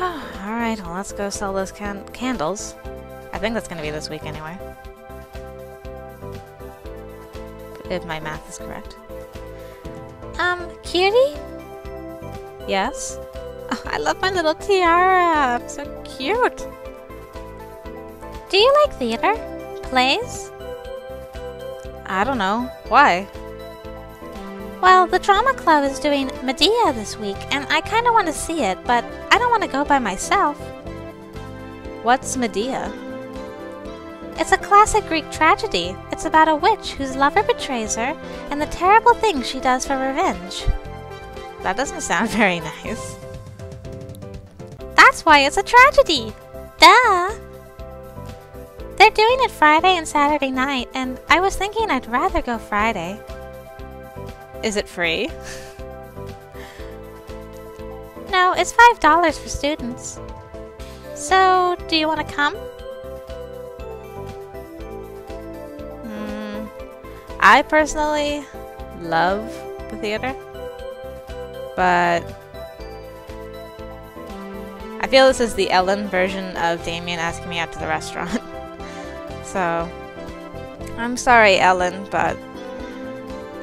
Alright, well, let's go sell those candles. I think that's gonna be this week anyway. If my math is correct. Cutie? Yes? Oh, I love my little tiara! I'm so cute! Do you like theater? Plays? I don't know. Why? Well, the drama club is doing Medea this week, and I kind of want to see it, but I don't want to go by myself. What's Medea? It's a classic Greek tragedy. It's about a witch whose lover betrays her, and the terrible things she does for revenge. That doesn't sound very nice. That's why it's a tragedy! Duh! They're doing it Friday and Saturday night, and I was thinking I'd rather go Friday. Is it free? No, it's $5 for students. So, do you want to come? I personally love the theater, but I feel this is the Ellen version of Damien asking me out to the restaurant. So, I'm sorry, Ellen, but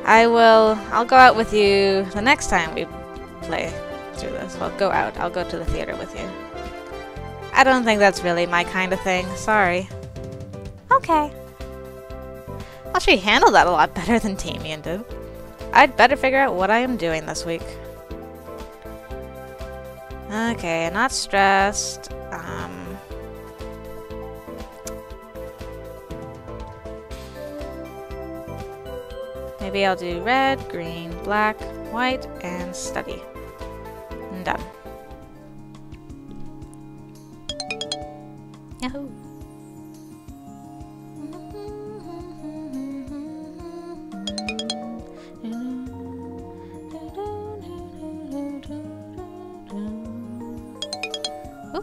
I'll go out with you the next time we play through this. Well, go out. I'll go to the theater with you. I don't think that's really my kind of thing. Sorry. Okay. Well, she handled that a lot better than Damien did. I'd better figure out what I am doing this week. Okay, not stressed. Maybe I'll do red, green, black, white, and study. And done. Yahoo!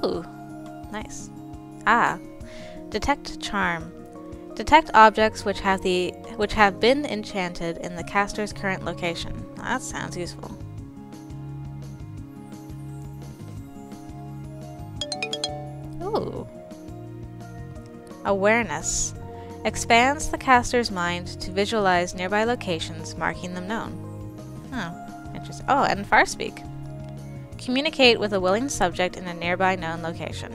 Ooh, nice. Ah, detect charm. Detect objects which have been enchanted in the caster's current location. That sounds useful. Ooh. Awareness. Expands the caster's mind to visualize nearby locations, marking them known. Oh, interesting. Oh, and Farspeak. Communicate with a willing subject in a nearby known location.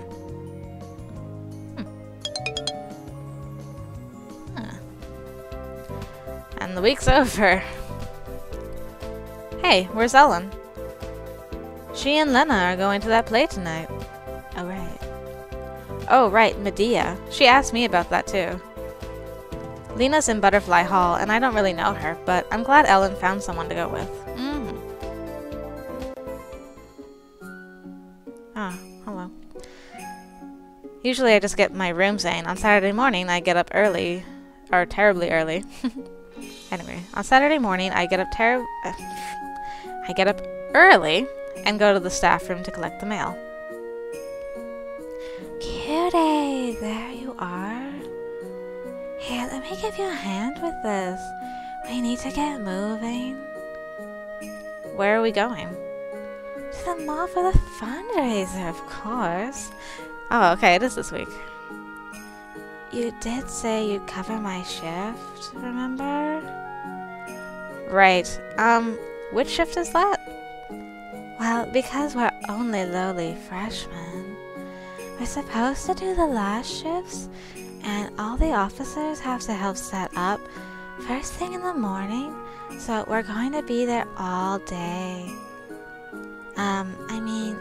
And the week's over. Hey, where's Ellen? She and Lena are going to that play tonight. Oh, right. Oh, right, Medea. She asked me about that, too. Lena's in Butterfly Hall, and I don't really know her, but I'm glad Ellen found someone to go with. Ah, hello. Usually I just get my room saying, on Saturday morning I get up early, or terribly early. Anyway, on Saturday morning I get up early and go to the staff room to collect the mail. Cutie, there you are. Here, let me give you a hand with this. We need to get moving. Where are we going? To the mall for the fundraiser, of course. Oh, okay, it is this week. You did say you'd cover my shift, remember? Right. Which shift is that? Well, because we're only lowly freshmen, we're supposed to do the last shifts, and all the officers have to help set up first thing in the morning, so we're going to be there all day. I mean,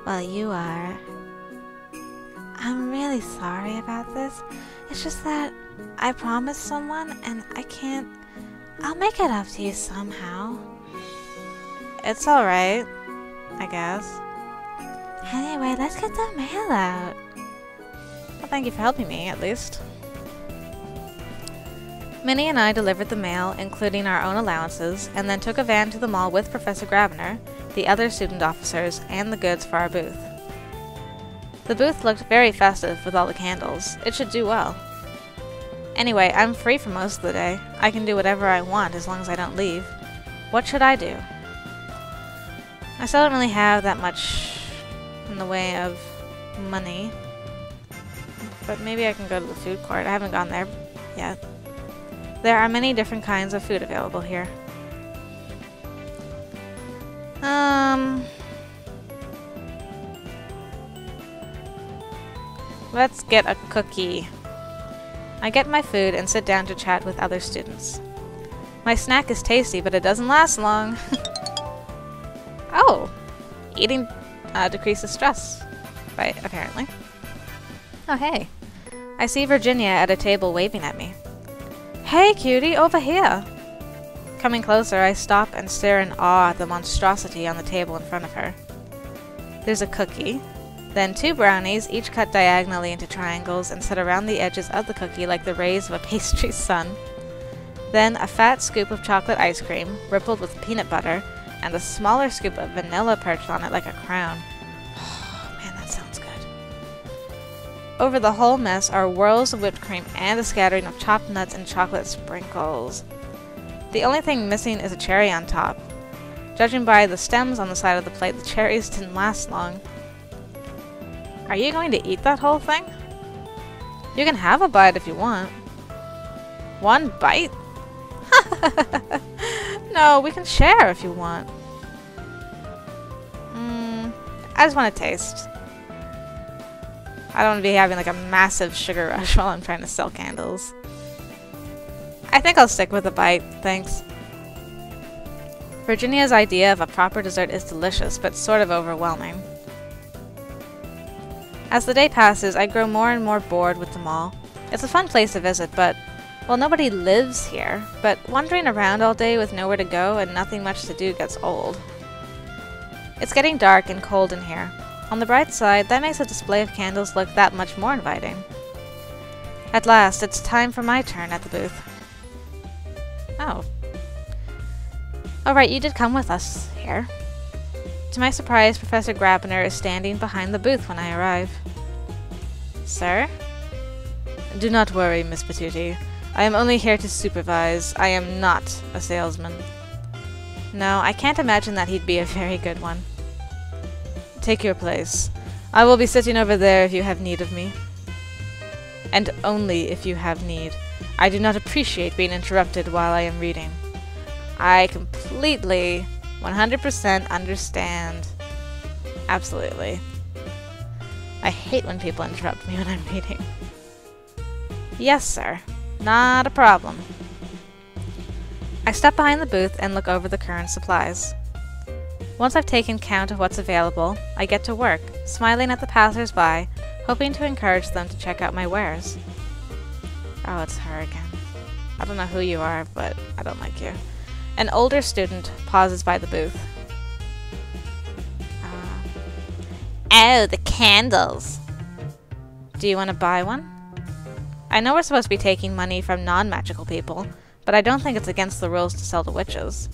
well, you are. I'm really sorry about this. It's just that I promised someone and I can't. I'll make it up to you somehow. It's alright, I guess. Anyway, let's get the mail out. Well, thank you for helping me, at least. Minnie and I delivered the mail, including our own allowances, and then took a van to the mall with Professor Grabiner, the other student officers, and the goods for our booth. The booth looked very festive with all the candles. It should do well. Anyway, I'm free for most of the day. I can do whatever I want as long as I don't leave. What should I do? I still don't really have that much in the way of money. But maybe I can go to the food court. I haven't gone there yet. There are many different kinds of food available here. Let's get a cookie. I get my food and sit down to chat with other students. My snack is tasty, but it doesn't last long. Oh! Eating decreases stress. Right, apparently. Oh, hey. I see Virginia at a table waving at me. Hey, Cutie, over here! Coming closer, I stop and stare in awe at the monstrosity on the table in front of her. There's a cookie, then 2 brownies, each cut diagonally into triangles and set around the edges of the cookie like the rays of a pastry sun. Then a fat scoop of chocolate ice cream, rippled with peanut butter, and a smaller scoop of vanilla perched on it like a crown. Oh, man, that sounds good. Over the whole mess are whirls of whipped cream and a scattering of chopped nuts and chocolate sprinkles. The only thing missing is a cherry on top. Judging by the stems on the side of the plate, the cherries didn't last long. Are you going to eat that whole thing? You can have a bite if you want. 1 bite? No, we can share if you want. I just want to taste. I don't want to be having like a massive sugar rush while I'm trying to sell candles. I think I'll stick with a bite, thanks. Virginia's idea of a proper dessert is delicious, but sort of overwhelming. As the day passes, I grow more and more bored with the mall. It's a fun place to visit, but, well, nobody lives here, but wandering around all day with nowhere to go and nothing much to do gets old. It's getting dark and cold in here. On the bright side, that makes a display of candles look that much more inviting. At last, it's time for my turn at the booth. Oh. Alright, you did come with us here. To my surprise, Professor Grabiner is standing behind the booth when I arrive. Sir? Do not worry, Miss Patootie. I am only here to supervise. I am not a salesman. No, I can't imagine that he'd be a very good one. Take your place. I will be sitting over there if you have need of me. And only if you have need. I do not appreciate being interrupted while I am reading. I completely, 100% understand. Absolutely. I hate when people interrupt me when I'm reading. Yes, sir. Not a problem. I step behind the booth and look over the current supplies. Once I've taken count of what's available, I get to work, smiling at the passers-by, hoping to encourage them to check out my wares. Oh, it's her again. I don't know who you are, but I don't like you. An older student pauses by the booth. Oh, the candles! Do you want to buy one? I know we're supposed to be taking money from non-magical people, but I don't think it's against the rules to sell to witches.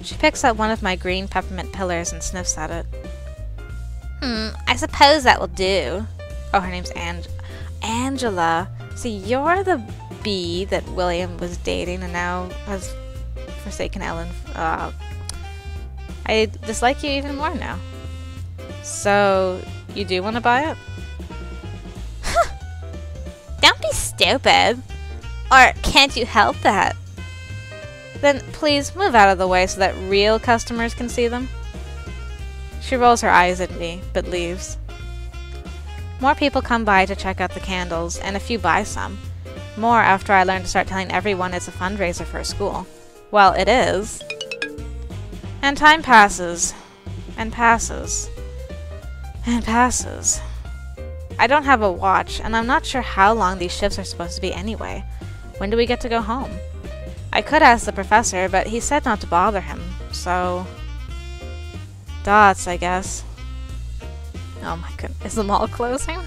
She picks up one of my green peppermint pillars and sniffs at it. I suppose that will do. Oh, her name's Angela. See, you're the bee that William was dating and now has forsaken Ellen. I dislike you even more now. So, you do want to buy it? Don't be stupid. Or can't you help that? Then please move out of the way so that real customers can see them. She rolls her eyes at me, but leaves. More people come by to check out the candles, and a few buy some. More after I learn to start telling everyone it's a fundraiser for a school. Well, it is. And time passes. And passes. And passes. I don't have a watch, and I'm not sure how long these shifts are supposed to be anyway. When do we get to go home? I could ask the professor, but he said not to bother him, so... Dots, I guess. Oh my goodness, is the mall closing?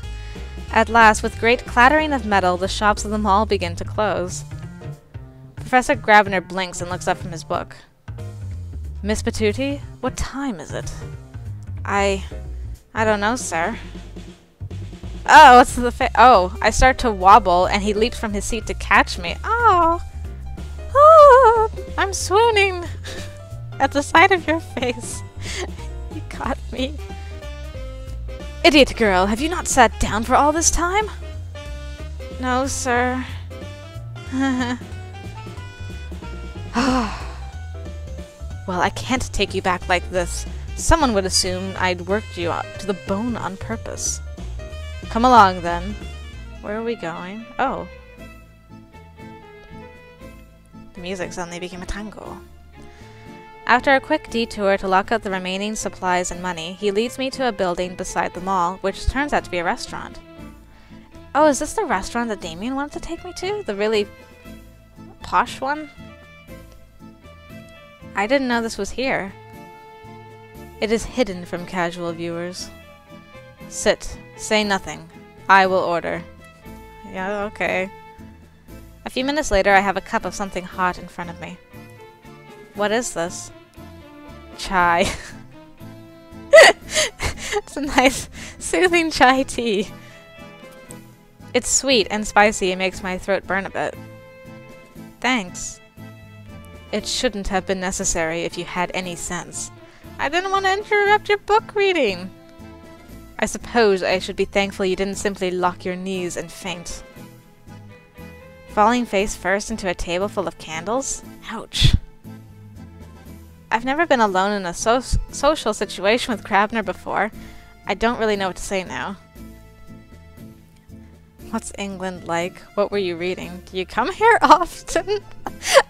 At last, with great clattering of metal, the shops of the mall begin to close. Professor Grabiner blinks and looks up from his book. Miss Patootie, what time is it? I don't know, sir. Oh, it's the oh, I start to wobble, and he leaps from his seat to catch me. Oh! Oh! I'm swooning! At the sight of your face. You got me. Idiot girl, have you not sat down for all this time? No, sir. Well, I can't take you back like this. Someone would assume I'd worked you up to the bone on purpose. Come along, then. Where are we going? Oh. The music suddenly became a tango. After a quick detour to lock up the remaining supplies and money, he leads me to a building beside the mall, which turns out to be a restaurant. Oh, is this the restaurant that Damien wanted to take me to? The really posh one? I didn't know this was here. It is hidden from casual viewers. Sit. Say nothing. I will order. Yeah, okay. A few minutes later, I have a cup of something hot in front of me. What is this? Chai. It's a nice, soothing chai tea. It's sweet and spicy and makes my throat burn a bit. Thanks. It shouldn't have been necessary if you had any sense. I didn't want to interrupt your book reading. I suppose I should be thankful you didn't simply lock your knees and faint. Falling face first into a table full of candles? Ouch. I've never been alone in a social situation with Grabiner before. I don't really know what to say now. What's England like? What were you reading? Do you come here often?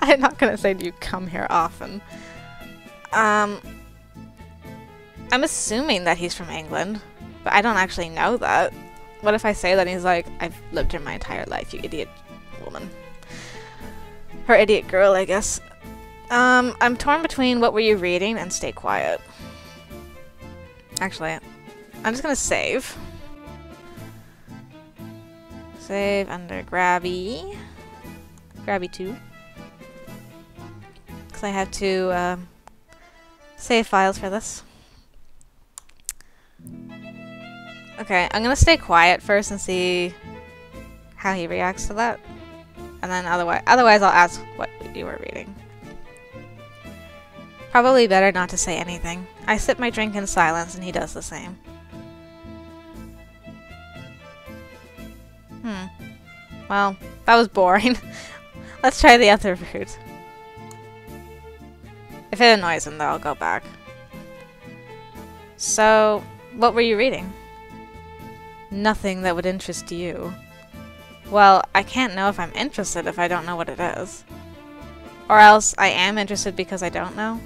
I'm not gonna say do you come here often. I'm assuming that he's from England, but I don't actually know that. What if I say that and he's like, I've lived here my entire life, you idiot woman. Or idiot girl, I guess. I'm torn between what were you reading and stay quiet. Actually, I'm just gonna save. Save under Grabby. Grabby 2. Because I have to save files for this. Okay, I'm gonna stay quiet first and see how he reacts to that. And then otherwise I'll ask what you were reading. Probably better not to say anything. I sip my drink in silence and he does the same. Well, that was boring. Let's try the other route. If it annoys him, though, I'll go back. So, what were you reading? Nothing that would interest you. Well, I can't know if I'm interested if I don't know what it is. Or else, I am interested because I don't know.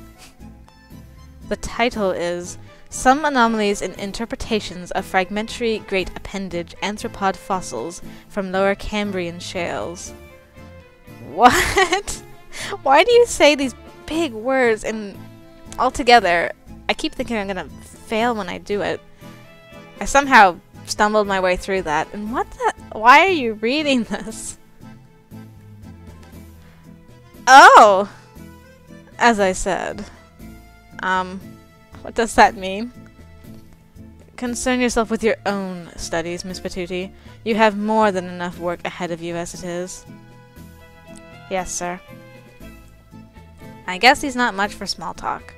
The title is Some Anomalies in Interpretations of Fragmentary Great Appendage Arthropod Fossils from Lower Cambrian Shales. What? Why do you say these big words and altogether? I keep thinking I'm gonna fail when I do it. I somehow stumbled my way through that. And what the? Why are you reading this? Oh! As I said. What does that mean? Concern yourself with your own studies, Miss Patootie. You have more than enough work ahead of you as it is. Yes, sir. I guess he's not much for small talk.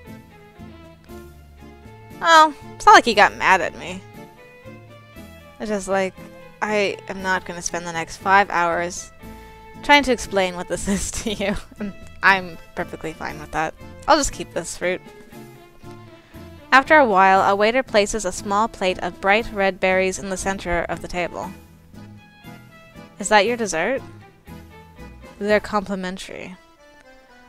Well, it's not like he got mad at me. It's just like, I am not going to spend the next 5 hours trying to explain what this is to you. And I'm perfectly fine with that. I'll just keep this fruit. After a while, a waiter places a small plate of bright red berries in the center of the table. Is that your dessert? They're complimentary.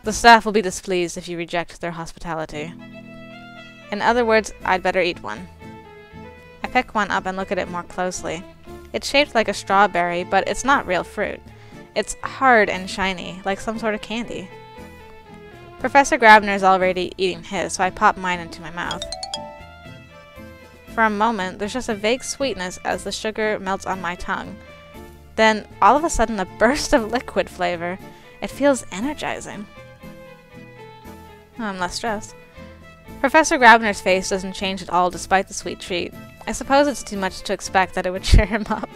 The staff will be displeased if you reject their hospitality. In other words, I'd better eat one. I pick one up and look at it more closely. It's shaped like a strawberry, but it's not real fruit. It's hard and shiny, like some sort of candy. Professor Grabiner is already eating his, so I pop mine into my mouth. For a moment, there's just a vague sweetness as the sugar melts on my tongue. Then, all of a sudden, a burst of liquid flavor. It feels energizing. I'm less stressed. Professor Grabiner's face doesn't change at all despite the sweet treat. I suppose it's too much to expect that it would cheer him up.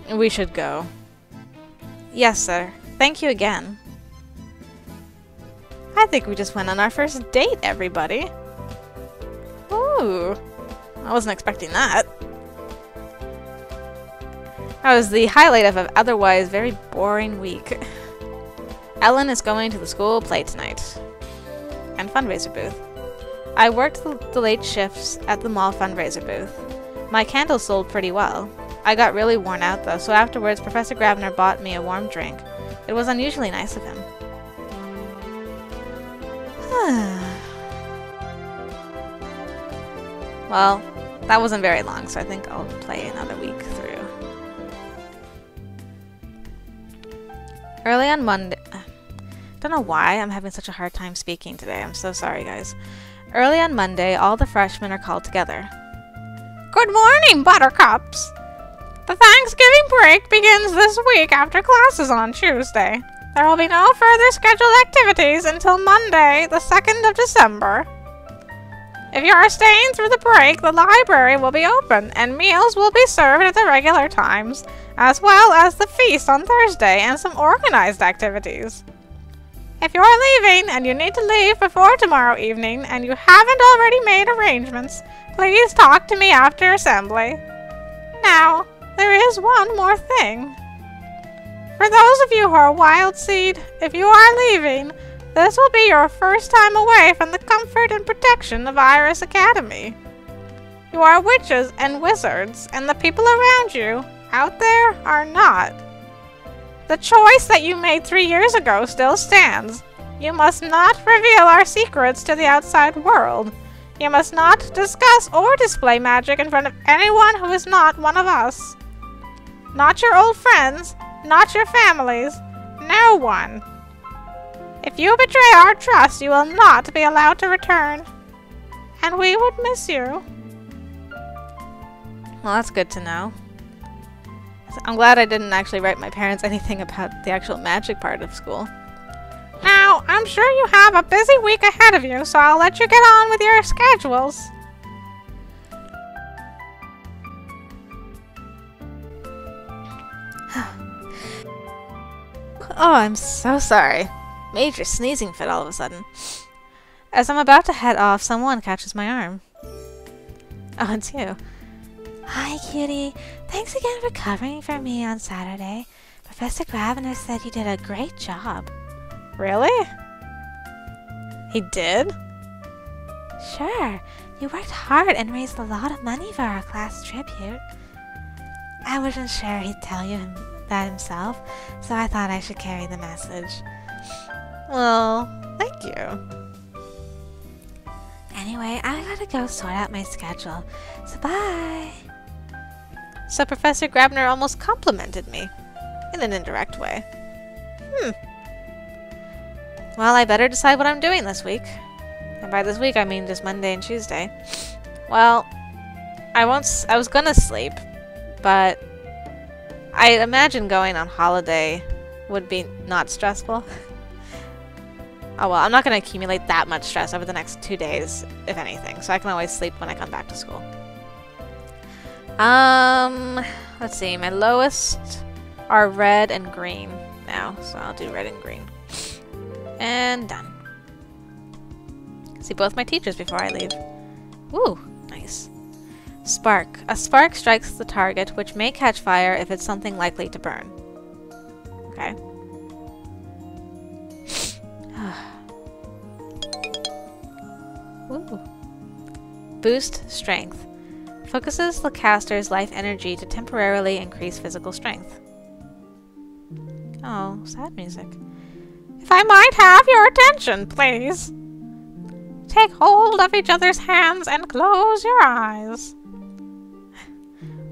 We should go. Yes, sir. Thank you again. I think we just went on our first date, everybody. Ooh, I wasn't expecting that. That was the highlight of an otherwise very boring week. Ellen is going to the school play tonight. And fundraiser booth. I worked the late shifts at the mall fundraiser booth. My candles sold pretty well. I got really worn out though, so afterwards Professor Grabiner bought me a warm drink. It was unusually nice of him. Well, that wasn't very long, so I think I'll play another week through. Early on Monday... Don't know why I'm having such a hard time speaking today. I'm so sorry, guys. Early on Monday, all the freshmen are called together. Good morning, Buttercups! The Thanksgiving break begins this week after classes on Tuesday. There will be no further scheduled activities until Monday, the 2nd of December. If you are staying through the break, the library will be open, and meals will be served at the regular times, as well as the feast on Thursday and some organized activities. If you are leaving and you need to leave before tomorrow evening and you haven't already made arrangements, please talk to me after assembly. Now, there is one more thing. For those of you who are Wild Seed, if you are leaving, this will be your first time away from the comfort and protection of Iris Academy. You are witches and wizards, and the people around you, out there, are not. The choice that you made 3 years ago still stands. You must not reveal our secrets to the outside world. You must not discuss or display magic in front of anyone who is not one of us. Not your old friends, not your families, no one. If you betray our trust, you will not be allowed to return. And we would miss you. Well, that's good to know. I'm glad I didn't actually write my parents anything about the actual magic part of school. Now, I'm sure you have a busy week ahead of you, so I'll let you get on with your schedules. Oh, I'm so sorry. Major sneezing fit all of a sudden. As I'm about to head off, someone catches my arm. Oh, it's you. Hi, Cutie. Thanks again for covering for me on Saturday. Professor Grabiner said you did a great job. Really? He did? Sure. You worked hard and raised a lot of money for our class tribute. I wasn't sure he'd tell you that himself, so I thought I should carry the message. Well, thank you. Anyway, I gotta go sort out my schedule, so bye! So Professor Grabiner almost complimented me, in an indirect way. Well, I better decide what I'm doing this week. And by this week, I mean just Monday and Tuesday. Well, I was gonna sleep, but I imagine going on holiday would be not stressful. Oh well, I'm not going to accumulate that much stress over the next 2 days, if anything, so I can always sleep when I come back to school. Let's see, my lowest are red and green now, so I'll do red and green. And done. See both my teachers before I leave. Ooh, nice. Spark. A spark strikes the target, which may catch fire if it's something likely to burn. Okay. Ooh. Boost strength. Focuses the caster's life energy to temporarily increase physical strength. Oh, sad music. If I might have your attention, please. Take hold of each other's hands and close your eyes.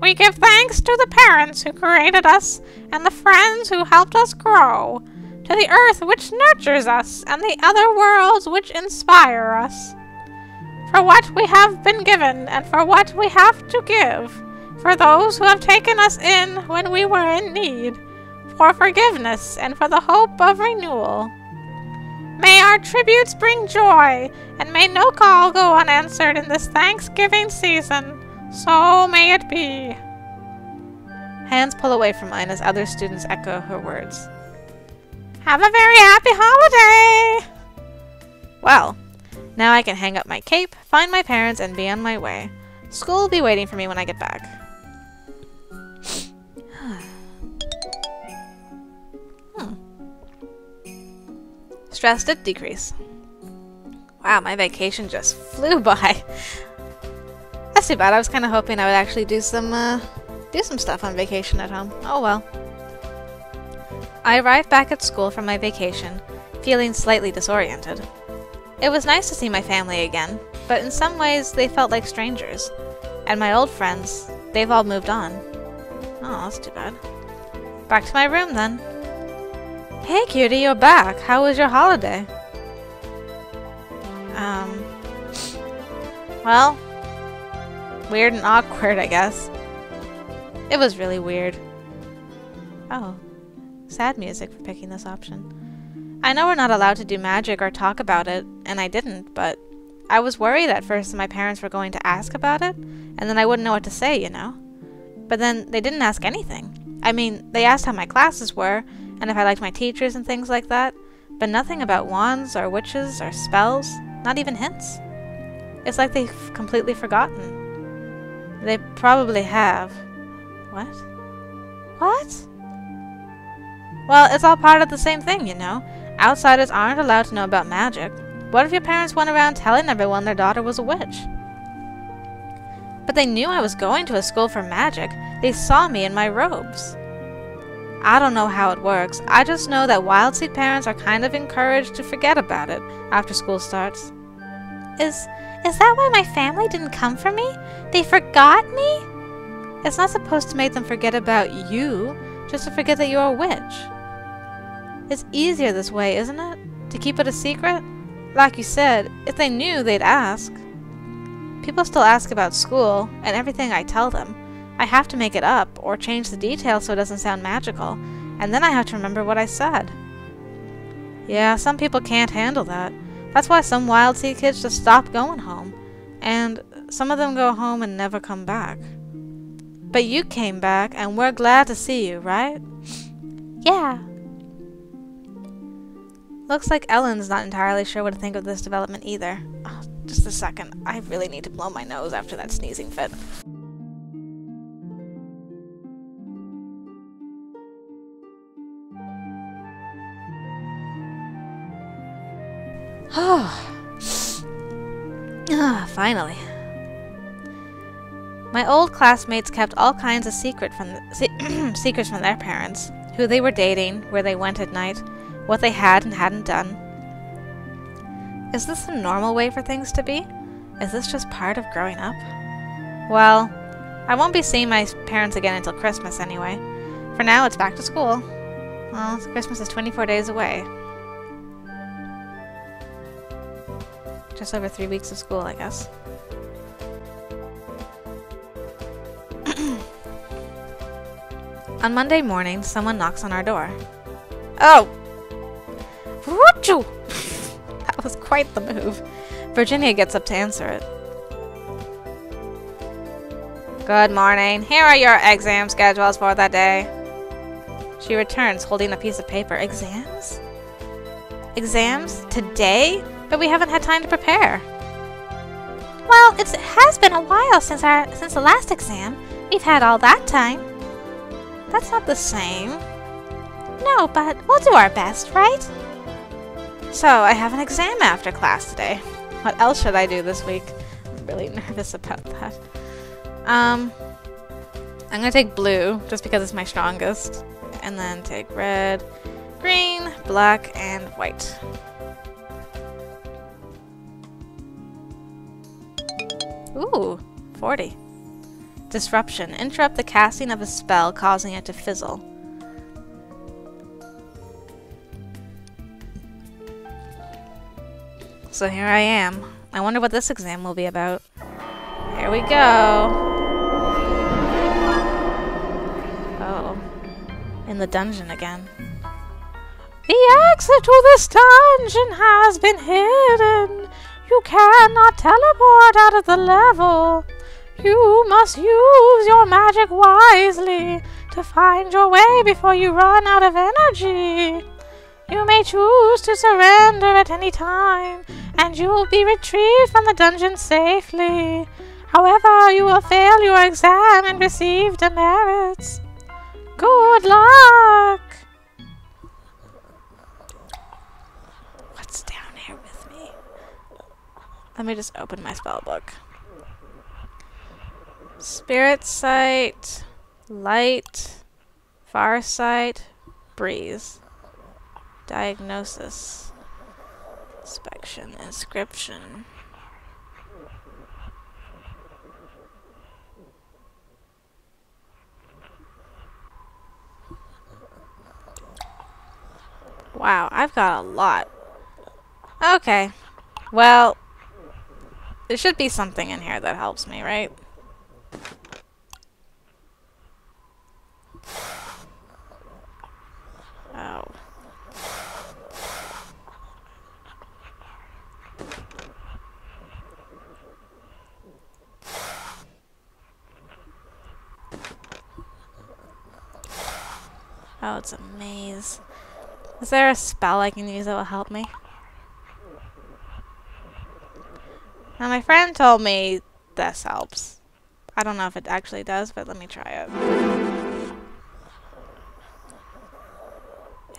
We give thanks to the parents who created us and the friends who helped us grow, to the earth which nurtures us and the other worlds which inspire us. For what we have been given and for what we have to give, for those who have taken us in when we were in need, for forgiveness and for the hope of renewal. May our tributes bring joy, and may no call go unanswered in this Thanksgiving season. So may it be. Hands pull away from mine as other students echo her words. Have a very happy holiday! Well, Now I can hang up my cape, find my parents, and be on my way. School will be waiting for me when I get back. Stress did decrease. Wow, my vacation just flew by. That's too bad. I was kind of hoping I would actually do some stuff on vacation at home. Oh well. I arrived back at school from my vacation, feeling slightly disoriented. It was nice to see my family again, but in some ways they felt like strangers. And my old friends, they've all moved on. Oh, that's too bad. Back to my room then. Hey Cutie, you're back. How was your holiday? Well, weird and awkward, I guess. It was really weird. Oh, sad music for picking this option. I know we're not allowed to do magic or talk about it, and I didn't, but I was worried at first that my parents were going to ask about it, and then I wouldn't know what to say, you know? But then they didn't ask anything. I mean, they asked how my classes were, and if I liked my teachers and things like that, but nothing about wands or witches or spells, not even hints. It's like they've completely forgotten. They probably have. What? What? Well, it's all part of the same thing, you know? Outsiders aren't allowed to know about magic. What if your parents went around telling everyone their daughter was a witch? But they knew I was going to a school for magic. They saw me in my robes. I don't know how it works. I just know that wild seed parents are kind of encouraged to forget about it after school starts. Is that why my family didn't come for me? They forgot me? It's not supposed to make them forget about you, just to forget that you're a witch. It's easier this way, isn't it? To keep it a secret? Like you said, if they knew, they'd ask. People still ask about school, and everything I tell them. I have to make it up, or change the details so it doesn't sound magical, and then I have to remember what I said. Yeah, some people can't handle that. That's why some wild seed kids just stop going home, and some of them go home and never come back. But you came back, and we're glad to see you, right? Yeah. Looks like Ellen's not entirely sure what to think of this development either. Oh, just a second. I really need to blow my nose after that sneezing fit. Finally. My old classmates kept all kinds of secrets from their parents, who they were dating, where they went at night, what they had and hadn't done. Is this a normal way for things to be? Is this just part of growing up? Well, I won't be seeing my parents again until Christmas anyway. For now, it's back to school. Well, Christmas is 24 days away. Just over 3 weeks of school, I guess. On Monday morning, someone knocks on our door. Oh! Whoop-choo! That was quite the move. Virginia gets up to answer it. Good morning. Here are your exam schedules for the day. She returns, holding a piece of paper. Exams? Exams? Today? But we haven't had time to prepare. Well, it has been a while since the last exam. We've had all that time. That's not the same. No, but we'll do our best, right? So, I have an exam after class today. What else should I do this week? I'm really nervous about that. I'm gonna take blue, just because it's my strongest. And then take red, green, black, and white. Ooh, 40. Disruption. Interrupt the casting of a spell, causing it to fizzle. So here I am. I wonder what this exam will be about. Here we go. Oh. In the dungeon again. The exit to this dungeon has been hidden. You cannot teleport out of the level. You must use your magic wisely to find your way before you run out of energy. You may choose to surrender at any time and you will be retrieved from the dungeon safely. However, you will fail your exam and receive demerits. Good luck! What's down here with me? Let me just open my spell book. Spirit sight, light, far sight, breeze, diagnosis, inspection, inscription. Wow, I've got a lot. Okay. Well, there should be something in here that helps me, right? Oh. Oh, it's a maze. Is there a spell I can use that will help me? Now, my friend told me this helps. I don't know if it actually does, but let me try it.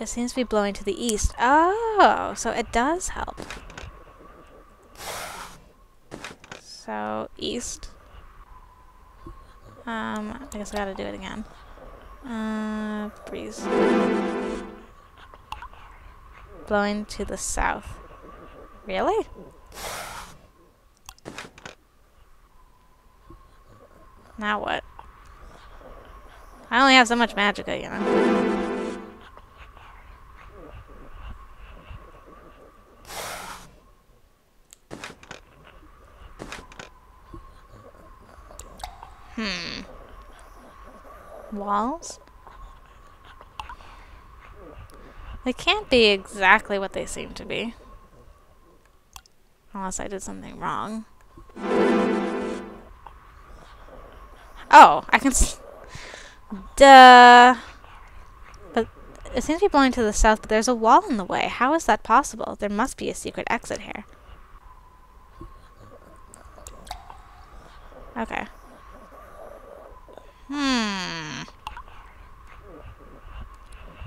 It seems to be blowing to the east. Oh, so it does help. So, east. I guess I gotta do it again. Breeze. Blowing to the south. Really? Now what? I only have so much magicka, you know. Walls? They can't be exactly what they seem to be. Unless I did something wrong. Oh, I can see. Duh. But it seems to be blowing to the south, but there's a wall in the way. How is that possible? There must be a secret exit here. Okay.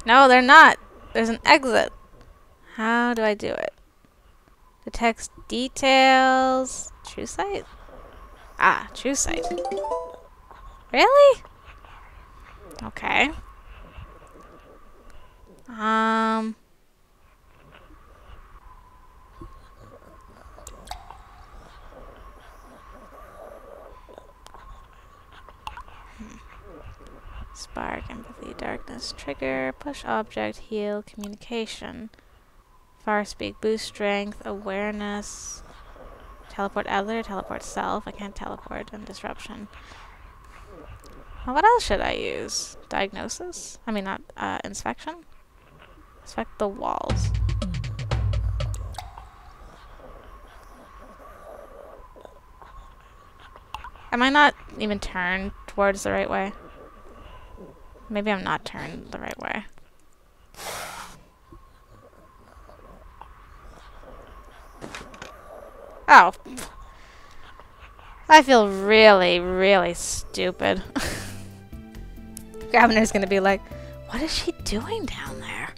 No, they're not. There's an exit. How do I do it? Detects details. True sight? Ah, true sight. Really? Okay. Spark, empathy, darkness, trigger, push object, heal, communication. Far speak, boost strength, awareness. Teleport other, teleport self. I can't teleport, and disruption. Well, what else should I use? Diagnosis? I mean, not, inspection? Inspect the walls. Am I not even turned towards the right way? Maybe I'm not turned the right way. Oh. I feel really, really stupid. Grabiner's gonna be like, what is she doing down there?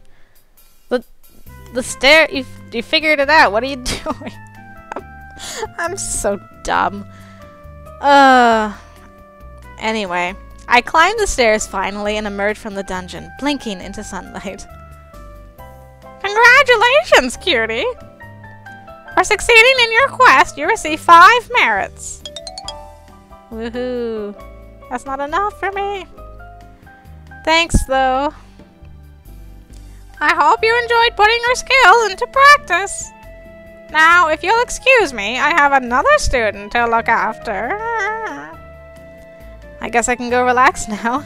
The stair, you figured it out. What are you doing? I'm so dumb. Anyway. I climbed the stairs finally and emerged from the dungeon, blinking into sunlight. Congratulations, Cutie! For succeeding in your quest, you receive 5 merits. Woohoo! That's not enough for me. Thanks, though. I hope you enjoyed putting your skills into practice. Now, if you'll excuse me, I have another student to look after. I guess I can go relax now.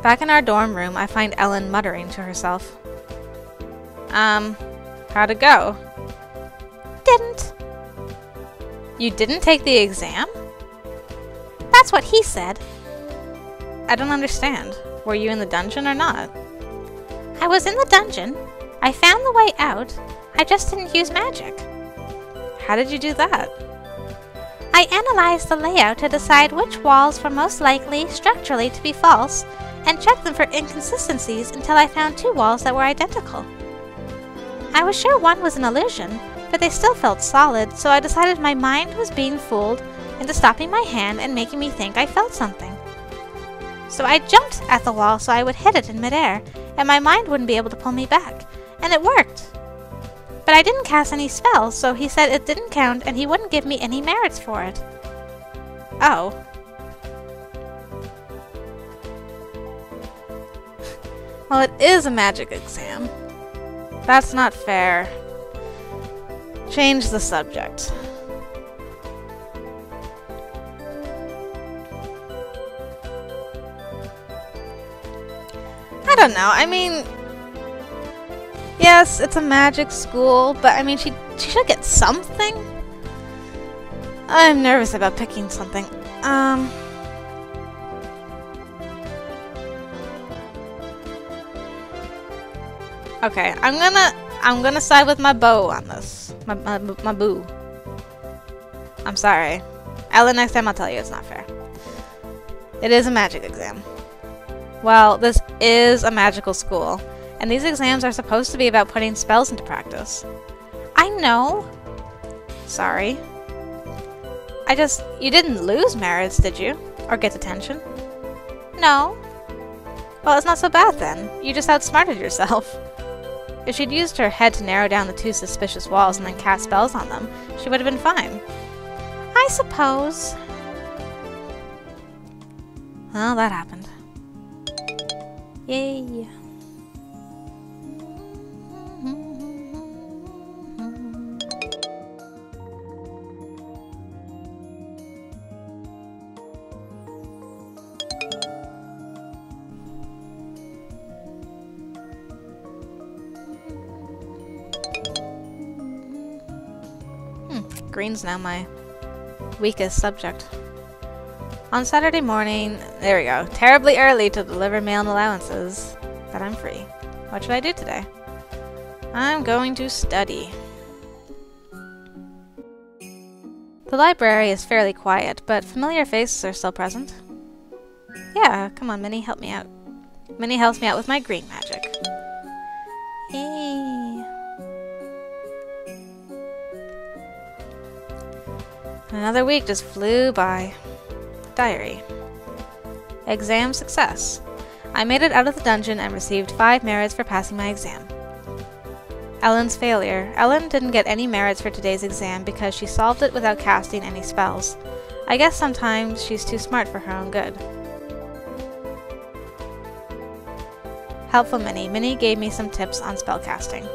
Back in our dorm room, I find Ellen muttering to herself. How'd it go? Didn't. You didn't take the exam? That's what he said. I don't understand. Were you in the dungeon or not? I was in the dungeon, I found the way out. I just didn't use magic. How did you do that? I analyzed the layout to decide which walls were most likely structurally to be false, and checked them for inconsistencies until I found 2 walls that were identical. I was sure one was an illusion, but they still felt solid, so I decided my mind was being fooled into stopping my hand and making me think I felt something. So I jumped at the wall so I would hit it in midair, and my mind wouldn't be able to pull me back, and it worked. But I didn't cast any spells, so he said it didn't count and he wouldn't give me any merits for it. Oh. Well, it is a magic exam. That's not fair. Change the subject. I don't know. I mean, yes, it's a magic school, but I mean, she should get something. I'm nervous about picking something. Okay, I'm gonna side with my bow on this. My boo. I'm sorry. Ellen, next time I'll tell you it's not fair. It is a magic exam. Well, this is a magical school, and these exams are supposed to be about putting spells into practice. I know. Sorry. You didn't lose merits, did you? Or get detention? No. Well, it's not so bad then. You just outsmarted yourself. If she'd used her head to narrow down the 2 suspicious walls and then cast spells on them, she would have been fine. I suppose. Well, that happened. Yay. Green's now my weakest subject. On Saturday morning, there we go, terribly early to deliver mail and allowances, but I'm free. What should I do today? I'm going to study. The library is fairly quiet, but familiar faces are still present. Yeah, come on, Minnie, help me out. Minnie helps me out with my green magic. Yay. Another week just flew by. Diary. Exam success. I made it out of the dungeon and received 5 merits for passing my exam. Ellen's failure. Ellen didn't get any merits for today's exam because she solved it without casting any spells. I guess sometimes she's too smart for her own good. Helpful Minnie. Minnie gave me some tips on spellcasting.